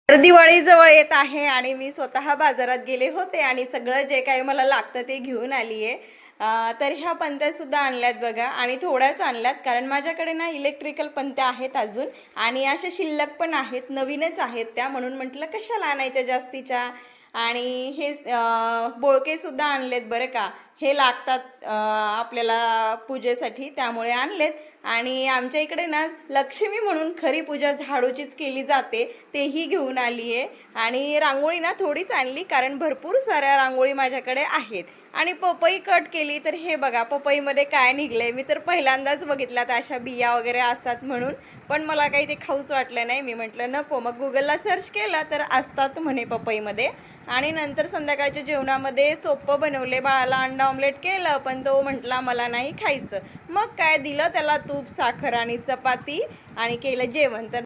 तर दिवाळी जवळ येत आहे आणि मी स्वतः बाजारात गेले होते आणि सगळं जे काही मला लागतं ते घेऊन आली आहे. तर ह्या पंत्यासुद्धा आणल्यात बघा आणि थोड्याच आणल्यात कारण माझ्याकडे ना इलेक्ट्रिकल पंत्या आहेत अजून आणि अशा शिल्लक पण आहेत, नवीनच आहेत त्या, म्हणून म्हटलं कशाला आणायच्या जास्तीच्या. आणि हे बोळकेसुद्धा आणलेत बरं का, हे लागतात आपल्याला पूजेसाठी, त्यामुळे आणलेत. आणि आमच्या इकडे ना लक्ष्मी म्हणून खरी पूजा झाडूचीच केली जाते, तेही घेऊन आली आहे. आणि रांगोळी ना थोडीच आणली कारण भरपूर साऱ्या रांगोळी माझ्याकडे आहेत. आणि पपई कट केली तर हे बघा पपईमध्ये काय निघले, मी तर पहिल्यांदाच बघितल्यात अशा बिया वगैरे असतात म्हणून, पण मला काही ते खाऊच वाटलं नाही. मी म्हटलं नको, मग गुगलला सर्च केलं तर असतात म्हणे पपईमध्ये. आणि नंतर संध्याकाळच्या जेवणामध्ये सोपं बनवले, बाळाला अंडा ऑमलेट केलं पण तो म्हटला मला नाही खायचं. मग काय दिलं त्याला तूप, साखर आणि चपाती आणि केलं जेवण. तर